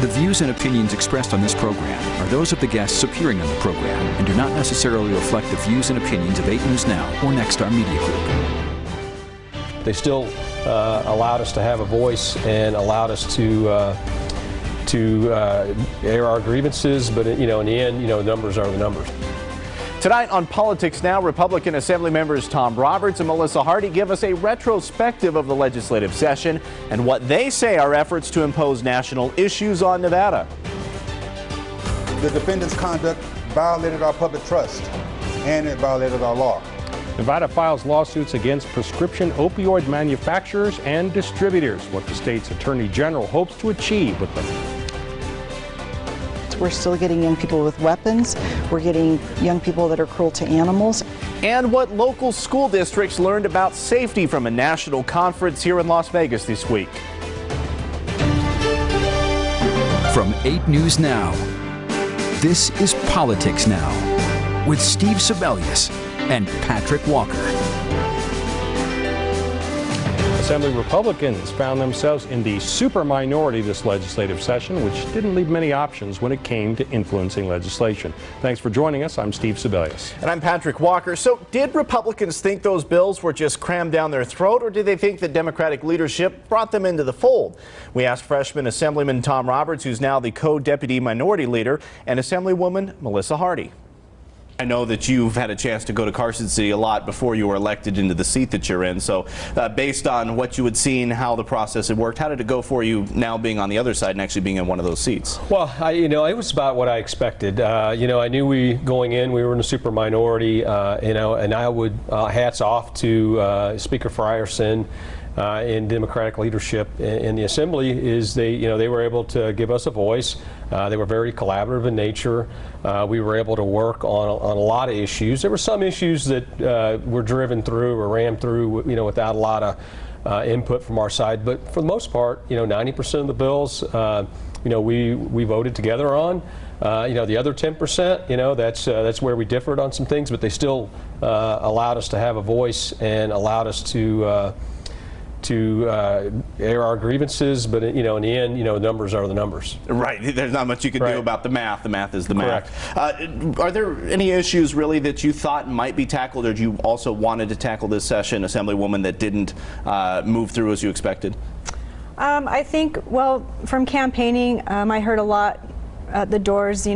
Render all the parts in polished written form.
The views and opinions expressed on this program are those of the guests appearing on the program and do not necessarily reflect the views and opinions of 8 News Now or Nexstar Media Group. They still allowed us to have a voice and allowed us to air our grievances, but in the end, the numbers are the numbers. Tonight on Politics Now, Republican Assembly members Tom Roberts and Melissa Hardy give us a retrospective of the legislative session and what they say are efforts to impose national issues on Nevada. The defendant's conduct violated our public trust, and it violated our law. Nevada files lawsuits against prescription opioid manufacturers and distributors, what the state's attorney general hopes to achieve with them. We're still getting young people with weapons. We're getting young people that are cruel to animals. And what local school districts learned about safety from a national conference here in Las Vegas this week. From 8 News Now, this is Politics Now with Steve Sebelius and Patrick Walker. Assembly Republicans found themselves in the super minority this legislative session, which didn't leave many options when it came to influencing legislation. Thanks for joining us. I'm Steve Sebelius. And I'm Patrick Walker. So did Republicans think those bills were just crammed down their throat, or did they think that Democratic leadership brought them into the fold? We asked freshman Assemblyman Tom Roberts, who's now the co-deputy minority leader, and Assemblywoman Melissa Hardy. I know that you've had a chance to go to Carson City a lot before you were elected into the seat that you're in. So based on what you had seen, how the process had worked, how did it go for you now being on the other side and actually being in one of those seats? Well, it was about what I expected. I knew going in, we were in a super minority, and I would, hats off to Speaker Frierson in Democratic leadership in the Assembly, is they were able to give us a voice. They were very collaborative in nature. We were able to work on a lot of issues. There were some issues that were driven through or rammed through, without a lot of input from our side. But for the most part, 90% of the bills, we voted together on. The other 10%, that's where we differed on some things, but they still allowed us to have a voice and allowed us to air our grievances, but in the end, numbers are the numbers. Right. There's not much you can do about the math. The math is the Correct. math. Are there any issues really that you thought might be tackled, or you also wanted to tackle this session, Assemblywoman, that didn't move through as you expected? I think, from campaigning, I heard a lot at the doors,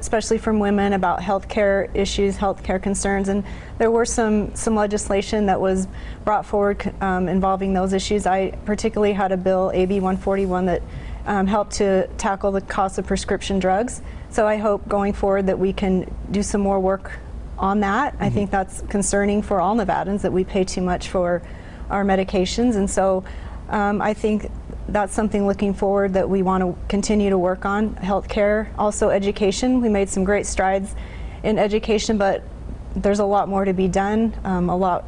especially from women, about healthcare issues, healthcare concerns, and there were some legislation that was brought forward involving those issues. I particularly had a bill, AB 141, that helped to tackle the cost of prescription drugs. So I hope going forward that we can do some more work on that. Mm-hmm. I think that's concerning for all Nevadans, that we pay too much for our medications, and so I think that's something looking forward that we want to continue to work on. Healthcare, also education. We made some great strides in education, but there's a lot more to be done, a lot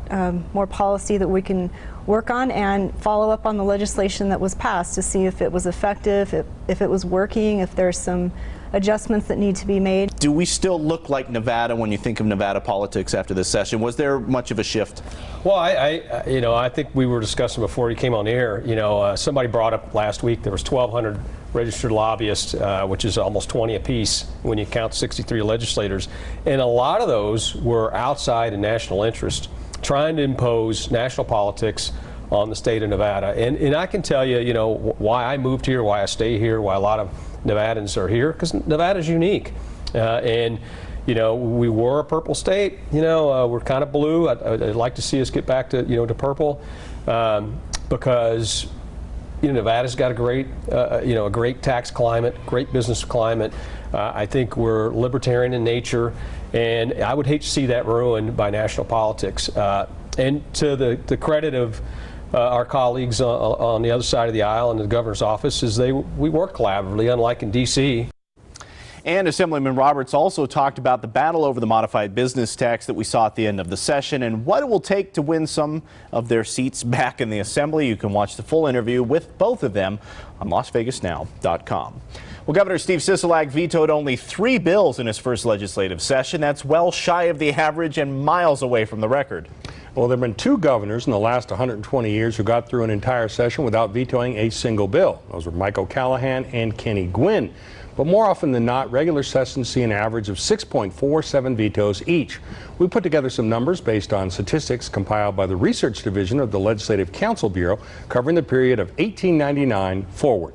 more policy that we can work on and follow up on the legislation that was passed to see if it was effective, if it was working, if there's some adjustments that need to be made. Do we still look like Nevada when you think of Nevada politics after this session? Was there much of a shift? Well, I think we were discussing before you came on the air. Somebody brought up last week there was 1,200 registered lobbyists, which is almost 20 apiece when you count 63 legislators, and a lot of those were outside in national interest, trying to impose national politics on the state of Nevada. And I can tell you, why I moved here, why I stay here, why a lot of Nevadans are here, because Nevada's unique. We were a purple state. We're kind of blue. I'd like to see us get back to to purple, because Nevada's got a great tax climate, great business climate. I think we're libertarian in nature, and I would hate to see that ruined by national politics. And to the credit of our colleagues on the other side of the aisle in the governor's office, is we work collaboratively, unlike in D.C. And Assemblyman Roberts also talked about the battle over the modified business tax that we saw at the end of the session and what it will take to win some of their seats back in the Assembly. You can watch the full interview with both of them on LasVegasNow.com. Well, Governor Steve Sisolak vetoed only 3 bills in his first legislative session. That's well shy of the average and miles away from the record. Well, there have been two governors in the last 120 years who got through an entire session without vetoing a single bill. Those were Mike O'Callaghan and Kenny Gwynn. But more often than not, regular sessions see an average of 6.47 vetoes each. We put together some numbers based on statistics compiled by the Research Division of the Legislative Council Bureau covering the period of 1899 forward.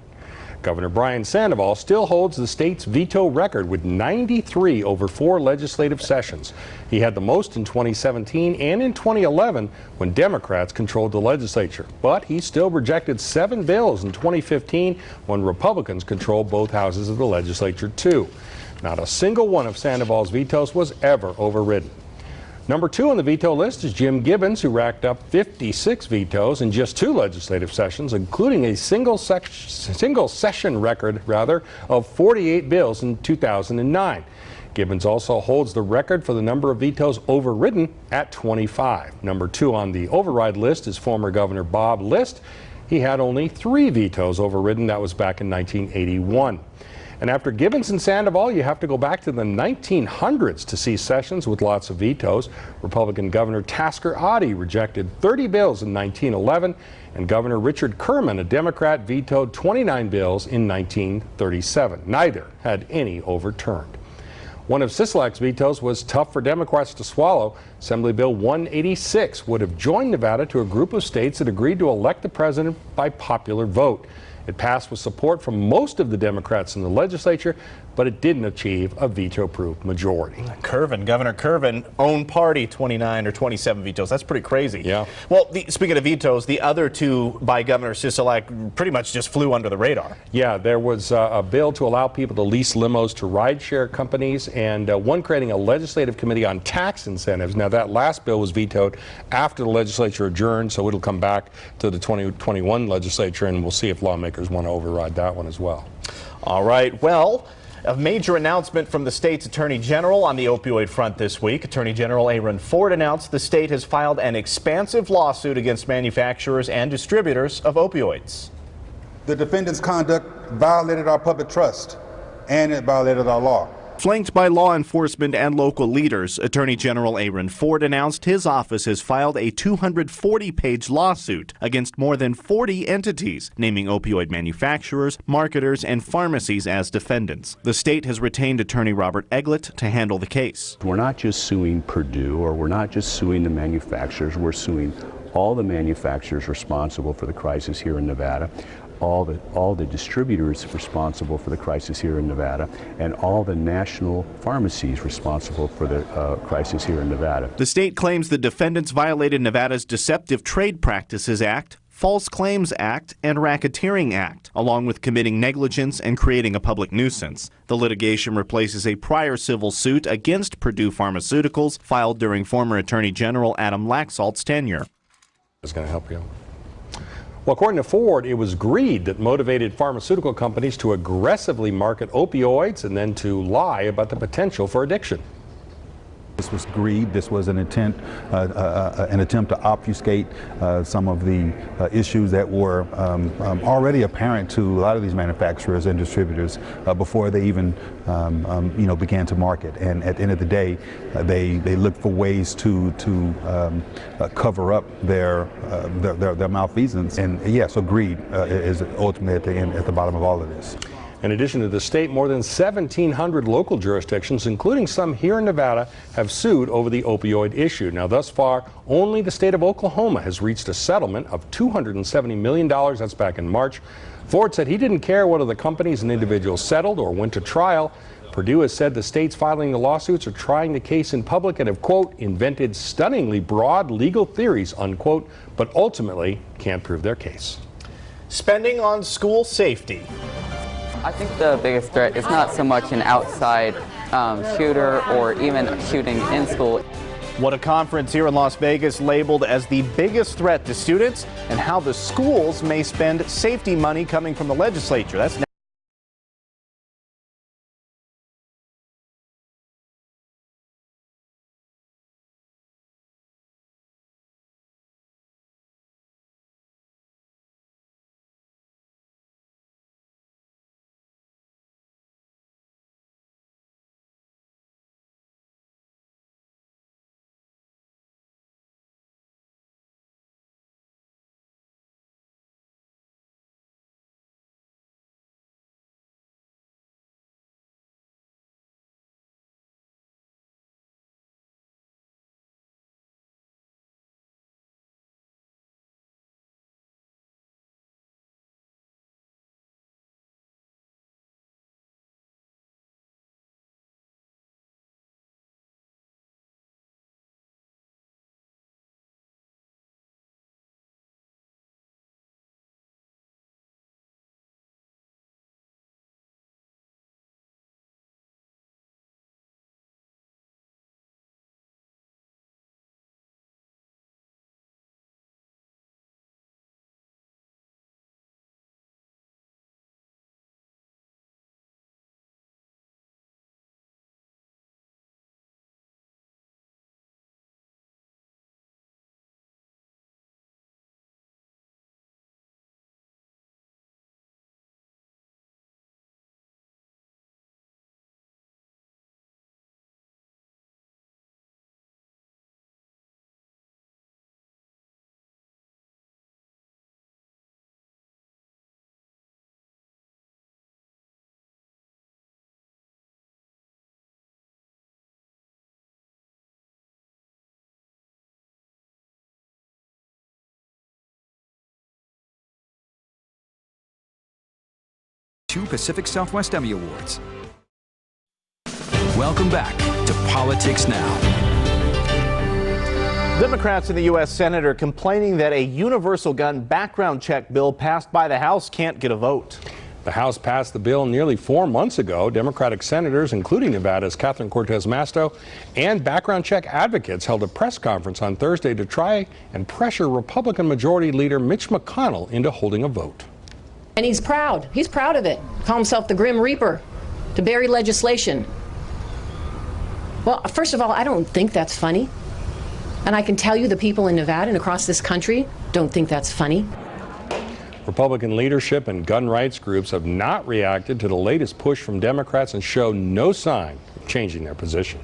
Governor Brian Sandoval still holds the state's veto record with 93 over 4 legislative sessions. He had the most in 2017 and in 2011 when Democrats controlled the legislature. But he still rejected 7 bills in 2015 when Republicans controlled both houses of the legislature too. Not a single one of Sandoval's vetoes was ever overridden. Number 2 on the veto list is Jim Gibbons, who racked up 56 vetoes in just 2 legislative sessions, including a single session record of 48 bills in 2009. Gibbons also holds the record for the number of vetoes overridden at 25. Number 2 on the override list is former Governor Bob List. He had only 3 vetoes overridden. That was back in 1981. And after Gibbons and Sandoval, you have to go back to the 1900s to see sessions with lots of vetoes. Republican Governor Tasker Oddie rejected 30 bills in 1911, and Governor Richard Kerman, a Democrat, vetoed 29 bills in 1937. Neither had any overturned. One of Sisolak's vetoes was tough for Democrats to swallow. Assembly Bill 186 would have joined Nevada to a group of states that agreed to elect the president by popular vote. It passed with support from most of the Democrats in the legislature, but it didn't achieve a veto-proof majority. Governor Kervin, own party, 29 or 27 vetoes. That's pretty crazy. Yeah. Well, speaking of vetoes, the other 2 by Governor Sisolak pretty much just flew under the radar. Yeah, there was a bill to allow people to lease limos to rideshare companies, and one creating a legislative committee on tax incentives. Now, that last bill was vetoed after the legislature adjourned, so it'll come back to the 2021 legislature, and we'll see if lawmakers want to override that one as well. All right. Well, a major announcement from the state's Attorney General on the opioid front this week. Attorney General Aaron Ford announced the state has filed an expansive lawsuit against manufacturers and distributors of opioids. The defendant's conduct violated our public trust, and it violated our law. Flanked by law enforcement and local leaders, Attorney General Aaron Ford announced his office has filed a 240-page lawsuit against more than 40 entities, naming opioid manufacturers, marketers, and pharmacies as defendants. The state has retained attorney Robert Eglett to handle the case. We're not just suing Purdue, or we're not just suing the manufacturers, we're suing all the manufacturers responsible for the crisis here in Nevada, all the distributors responsible for the crisis here in Nevada, and all the national pharmacies responsible for the crisis here in Nevada. The state claims the defendants violated Nevada's Deceptive Trade Practices Act, False Claims Act, and Racketeering Act, along with committing negligence and creating a public nuisance. The litigation replaces a prior civil suit against Purdue Pharmaceuticals filed during former Attorney General Adam Laxalt's tenure. It's going to help you. Well, according to Ford, it was greed that motivated pharmaceutical companies to aggressively market opioids and then to lie about the potential for addiction. This was greed. This was an attempt to obfuscate some of the issues that were already apparent to a lot of these manufacturers and distributors before they even began to market. And at the end of the day, they looked for ways to cover up their malfeasance. And yeah, so greed is ultimately at the bottom of all of this. In addition to the state, more than 1,700 local jurisdictions, including some here in Nevada, have sued over the opioid issue. Now, thus far, only the state of Oklahoma has reached a settlement of $270 million. That's back in March. Ford said he didn't care whether the companies and individuals settled or went to trial. Purdue has said the states filing the lawsuits are trying the case in public and have, quote, invented stunningly broad legal theories, unquote, but ultimately can't prove their case. Spending on school safety. I think the biggest threat is not so much an outside shooter or even shooting in school. What a conference here in Las Vegas labeled as the biggest threat to students and how the schools may spend safety money coming from the legislature. That's 2 Pacific Southwest Emmy Awards. Welcome back to Politics Now. Democrats in the U.S. Senate are complaining that a universal gun background check bill passed by the House can't get a vote. The House passed the bill nearly 4 months ago. Democratic senators, including Nevada's Catherine Cortez Masto, and background check advocates held a press conference on Thursday to try and pressure Republican Majority Leader Mitch McConnell into holding a vote. And he's proud. He's proud of it. Call himself the Grim Reaper to bury legislation. Well, first of all, I don't think that's funny. And I can tell you the people in Nevada and across this country don't think that's funny. Republican leadership and gun rights groups have not reacted to the latest push from Democrats and show no sign of changing their position.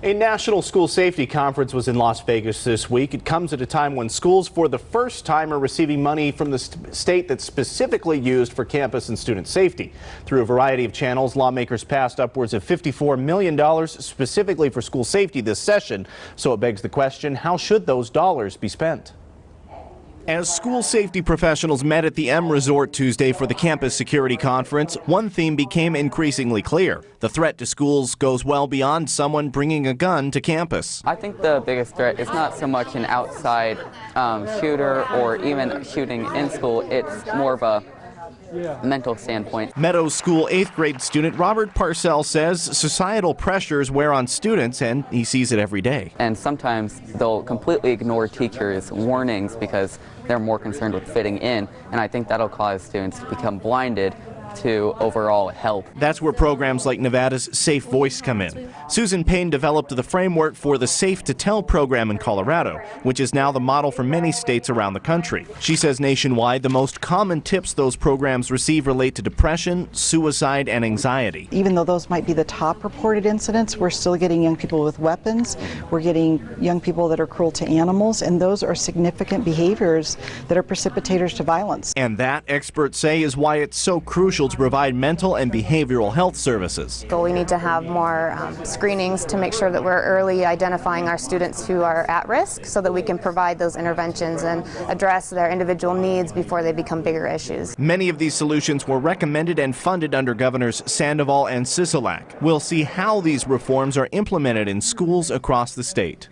A national school safety conference was in Las Vegas this week. It comes at a time when schools for the first time are receiving money from the state that's specifically used for campus and student safety. Through a variety of channels, lawmakers passed upwards of $54 million specifically for school safety this session. So it begs the question, how should those dollars be spent? As school safety professionals met at the M Resort Tuesday for the Campus Security Conference, one theme became increasingly clear. The threat to schools goes well beyond someone bringing a gun to campus. I think the biggest threat is not so much an outside shooter or even shooting in school. It's more of a mental standpoint. Meadows School 8th grade student Robert Parcell says societal pressures wear on students, and he sees it every day. And sometimes they'll completely ignore teachers' warnings because they're more concerned with fitting in, and I think that'll cause students to become blinded to overall health. That's where programs like Nevada's Safe Voice come in. Susan Payne developed the framework for the Safe to Tell program in Colorado, which is now the model for many states around the country. She says nationwide, the most common tips those programs receive relate to depression, suicide, and anxiety. Even though those might be the top reported incidents, we're still getting young people with weapons. We're getting young people that are cruel to animals, and those are significant behaviors that are precipitators to violence. And that, experts say, is why it's so crucial to provide mental and behavioral health services. So we need to have more screenings to make sure that we're early identifying our students who are at risk so that we can provide those interventions and address their individual needs before they become bigger issues. Many of these solutions were recommended and funded under Governors Sandoval and Sisolak. We'll see how these reforms are implemented in schools across the state.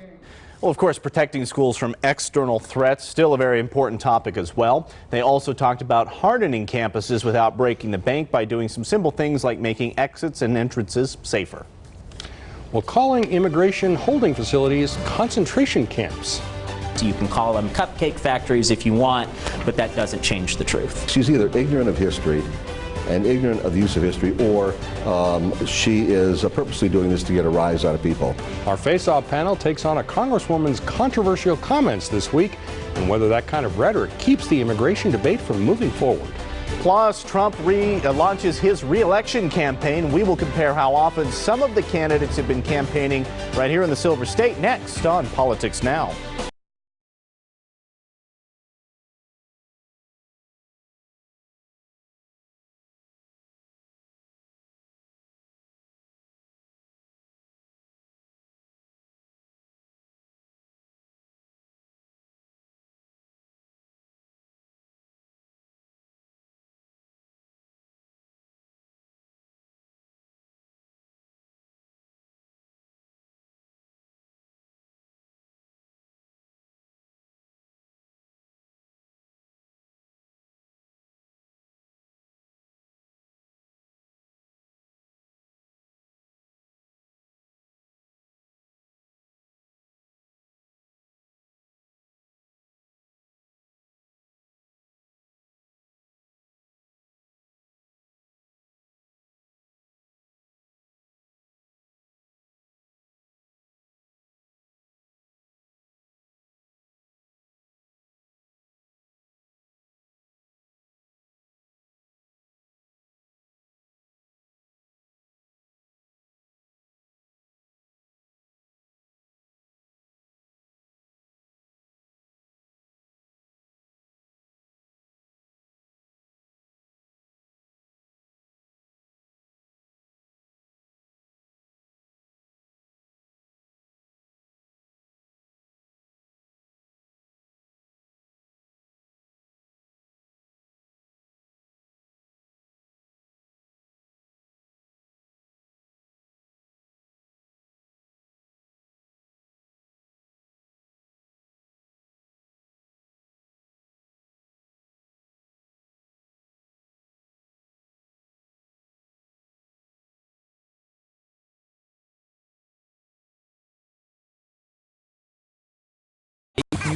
Well, of course, protecting schools from external threats, still a very important topic as well. They also talked about hardening campuses without breaking the bank by doing some simple things like making exits and entrances safer. Well, calling immigration holding facilities concentration camps. You can call them cupcake factories if you want, but that doesn't change the truth. She's either ignorant of history and ignorant of the use of history, or she is purposely doing this to get a rise out of people. Our face-off panel takes on a congresswoman's controversial comments this week and whether that kind of rhetoric keeps the immigration debate from moving forward. Plus, Trump launches his re-election campaign. We will compare how often some of the candidates have been campaigning right here in the Silver State next on Politics Now.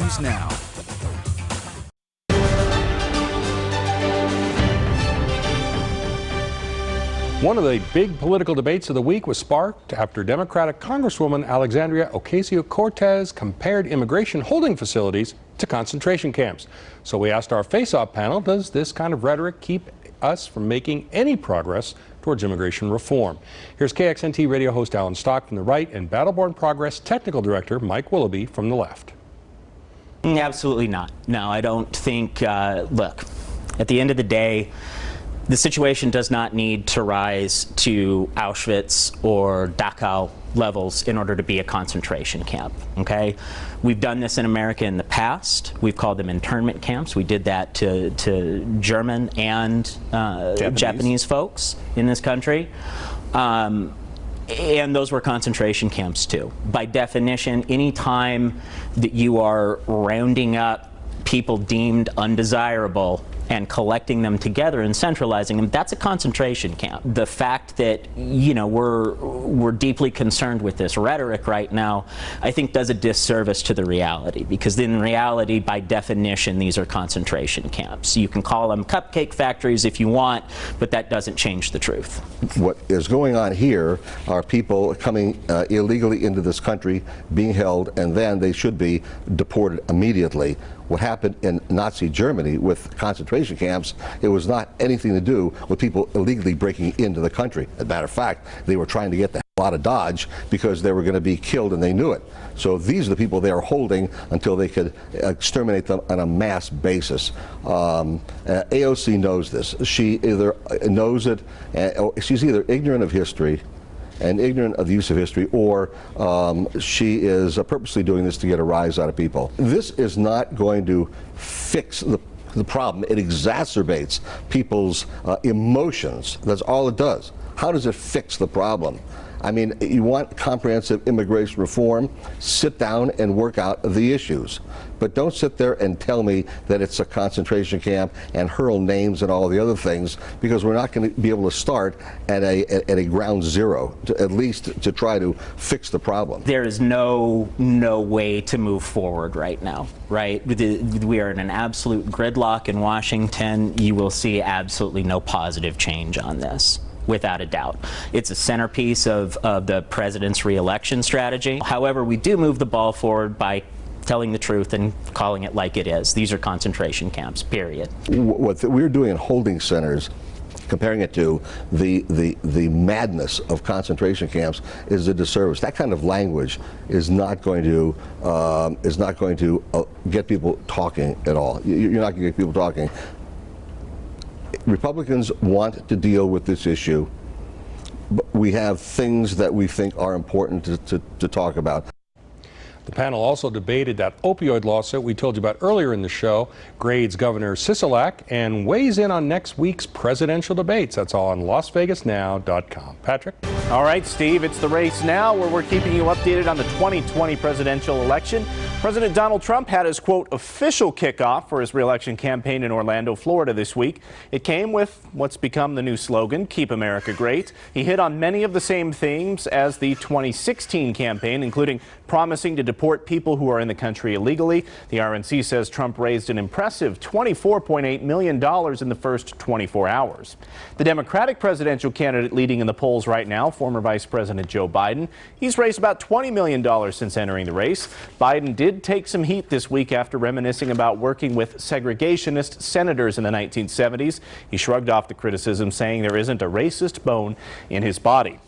News Now. One of the big political debates of the week was sparked after Democratic Congresswoman Alexandria Ocasio-Cortez compared immigration holding facilities to concentration camps. So we asked our face-off panel, does this kind of rhetoric keep us from making any progress towards immigration reform? Here's KXNT radio host Alan Stock from the right and Battleborn Progress technical director Mike Willoughby from the left. Absolutely not. No, I don't think, look, at the end of the day, the situation does not need to rise to Auschwitz or Dachau levels in order to be a concentration camp, okay? We've done this in America in the past. We've called them internment camps. We did that to German and Japanese folks in this country. And those were concentration camps too. By definition, any time that you are rounding up people deemed undesirable and collecting them together and centralizing them, that's a concentration camp. The fact that, you know, we're deeply concerned with this rhetoric right now, I think does a disservice to the reality, because in reality, by definition, these are concentration camps. You can call them cupcake factories if you want, but that doesn't change the truth. What is going on here are people coming illegally into this country, being held, and then they should be deported immediately. What happened in Nazi Germany with concentration camps, it was not anything to do with people illegally breaking into the country. As a matter of fact, they were trying to get the hell out of Dodge because they were going to be killed and they knew it. So these are the people they are holding until they could exterminate them on a mass basis. AOC knows this. She either knows it, or she's either ignorant of history and ignorant of the use of history, or she is purposely doing this to get a rise out of people. This is not going to fix the problem. It exacerbates people's emotions. That's all it does. How does it fix the problem? I mean, you want comprehensive immigration reform, sit down and work out the issues. But don't sit there and tell me that it's a concentration camp and hurl names and all the other things, because we're not going to be able to start at a ground zero, at least to try to fix the problem. There is no way to move forward right now, right? We are in an absolute gridlock in Washington. You will see absolutely no positive change on this, without a doubt. It's a centerpiece of the president's re-election strategy. However, we do move the ball forward by telling the truth and calling it like it is. These are concentration camps, period. What we're doing in holding centers, comparing it to the madness of concentration camps, is a disservice. That kind of language is not going to get people talking at all. You're not going to get people talking. Republicans want to deal with this issue, but we have things that we think are important to talk about. The panel also debated that opioid lawsuit we told you about earlier in the show, grades Governor Sisolak, and weighs in on next week's presidential debates. That's all on LasVegasNow.com. Patrick? All right, Steve, it's the race now where we're keeping you updated on the 2020 presidential election. President Donald Trump had his, quote, official kickoff for his re-election campaign in Orlando, Florida this week. It came with what's become the new slogan, Keep America Great. He hit on many of the same themes as the 2016 campaign, including promising to deport people who are in the country illegally. The RNC says Trump raised an impressive $24.8 million in the first 24 hours. The Democratic presidential candidate leading in the polls right now, former Vice President Joe Biden, he's raised about $20 million since entering the race. Biden did take some heat this week after reminiscing about working with segregationist senators in the 1970s. He shrugged off the criticism, saying there isn't a racist bone in his body.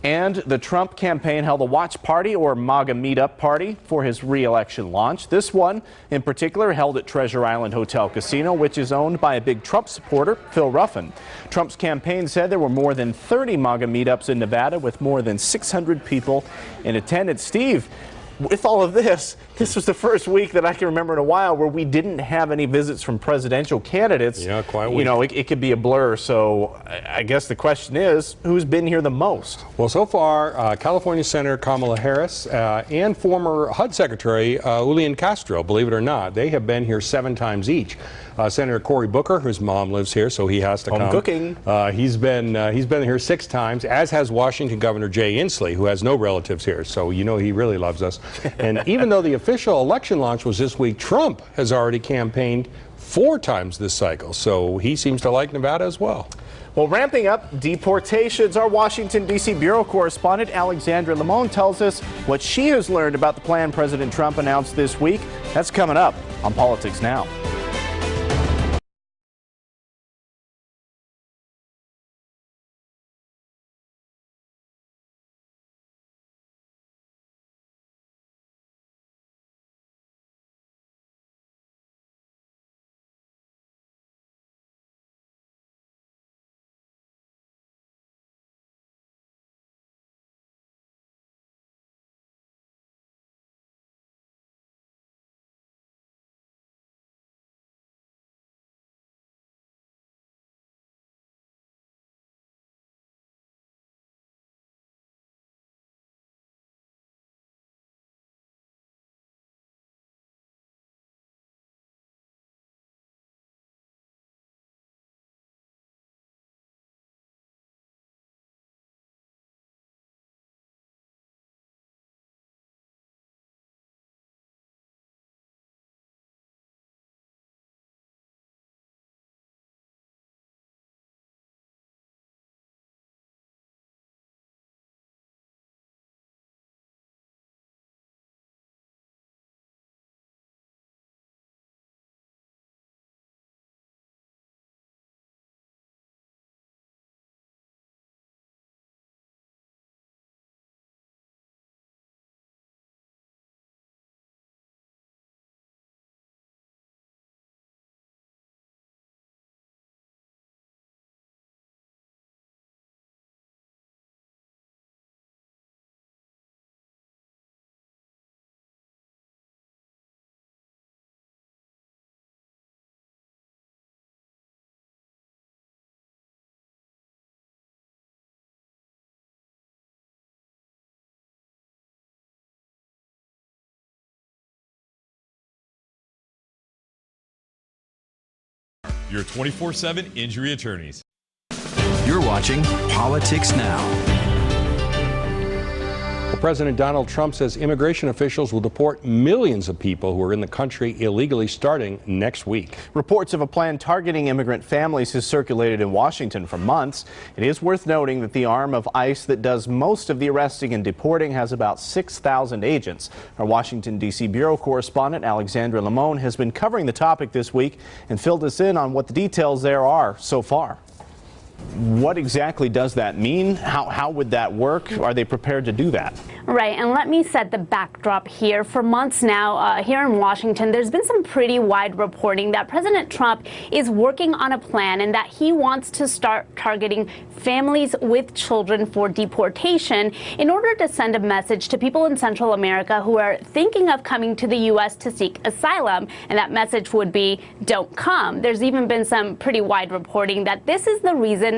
And the Trump campaign held a watch party, or MAGA meetup party, for his re-election launch. This one, in particular, held at Treasure Island Hotel Casino, which is owned by a big Trump supporter, Phil Ruffin. Trump's campaign said there were more than 30 MAGA meetups in Nevada, with more than 600 people in attendance. Steve, with all of this, this was the first week that I can remember in a while where we didn't have any visits from presidential candidates. Yeah, quite a week. You know, it could be a blur. So I guess the question is, who's been here the most? Well, so far, California Senator Kamala Harris and former HUD Secretary Julian Castro, believe it or not, they have been here 7 times each. Senator Cory Booker, whose mom lives here, so he has to come. Home cooking. He's been here 6 times, as has Washington Governor Jay Inslee, who has no relatives here, so you know he really loves us. And even though the official election launch was this week, Trump has already campaigned 4 times this cycle, so he seems to like Nevada as well. Well, ramping up deportations, our Washington, D.C. bureau correspondent Alexandra Limon tells us what she has learned about the plan President Trump announced this week. That's coming up on Politics Now. Your 24/7 injury attorneys. You're watching Politics Now. Well, President Donald Trump says immigration officials will deport millions of people who are in the country illegally starting next week. Reports of a plan targeting immigrant families has circulated in Washington for months. It is worth noting that the arm of ICE that does most of the arresting and deporting has about 6,000 agents. Our Washington, D.C. bureau correspondent Alexandra Limon has been covering the topic this week and filled us in on what the details there are so far. What exactly does that mean? How would that work? Are they prepared to do that? Right, and let me set the backdrop here. For months now, here in Washington, there's been some pretty wide reporting that President Trump is working on a plan and that he wants to start targeting families with children for deportation in order to send a message to people in Central America who are thinking of coming to the U.S. to seek asylum, and that message would be, don't come. There's even been some pretty wide reporting that this is the reason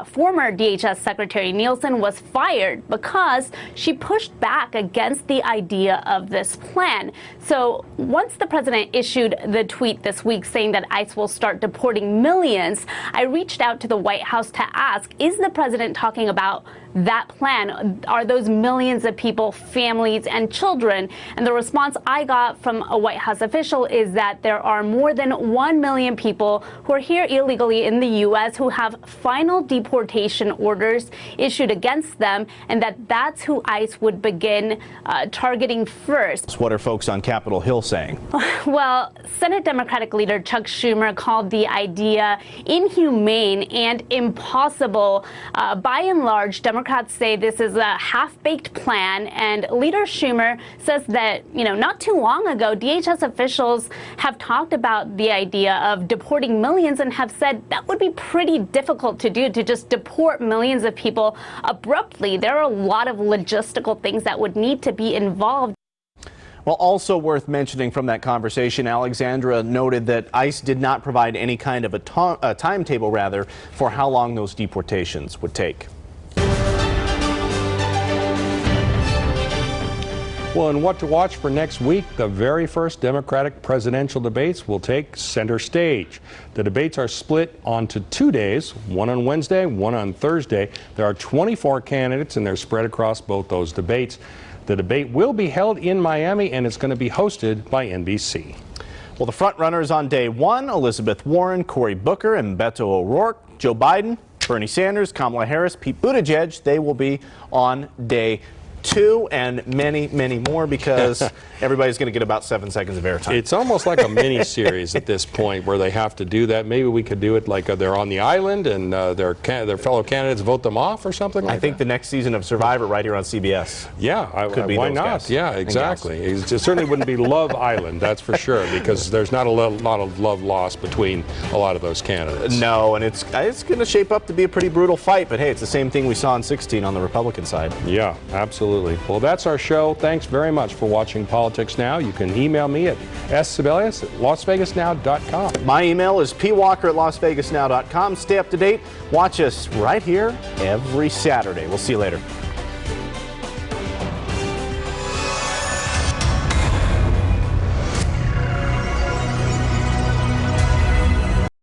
former DHS Secretary Nielsen was fired, because she pushed back against the idea of this plan. So once the president issued the tweet this week saying that ICE will start deporting millions, I reached out to the White House to ask, is the president talking about that plan? Are those millions of people families and children? And the response I got from a White House official is that there are more than 1 million people who are here illegally in the U.S. who have final deportation orders issued against them, and that's who ICE would begin targeting first. What are folks on Capitol Hill saying? Well, Senate Democratic leader Chuck Schumer called the idea inhumane and impossible. By and large, Democrats say this is a half-baked plan, and Leader Schumer says that, not too long ago, DHS officials have talked about the idea of deporting millions and have said that would be pretty difficult to do, to just deport millions of people abruptly. There are a lot of logistical things that would need to be involved. Well, also worth mentioning from that conversation, Alexandra noted that ICE did not provide any kind of a timetable, for how long those deportations would take. Well, and what to watch for next week, the very first Democratic presidential debates will take center stage. The debates are split onto 2 days, one on Wednesday, one on Thursday. There are 24 candidates, and they're spread across both those debates. The debate will be held in Miami, and it's going to be hosted by NBC. Well, the front runners on day one, Elizabeth Warren, Cory Booker, and Beto O'Rourke. Joe Biden, Bernie Sanders, Kamala Harris, Pete Buttigieg, they will be on day 2, and many, many more, because everybody's going to get about 7 seconds of airtime. It's almost like a mini-series at this point where they have to do that. Maybe we could do it like they're on the island and their fellow candidates vote them off or something like that. I think the next season of Survivor right here on CBS. Yeah, why not? Guys. Yeah, exactly. It certainly wouldn't be Love Island, that's for sure, because there's not a lot of love lost between a lot of those candidates. No, and it's going to shape up to be a pretty brutal fight, but hey, it's the same thing we saw in 2016 on the Republican side. Yeah, absolutely. Well, that's our show. Thanks very much for watching Politics Now. You can email me at sebelius@lasvegasnow.com. My email is pwalker@lasvegasnow.com. Stay up to date. Watch us right here every Saturday. We'll see you later.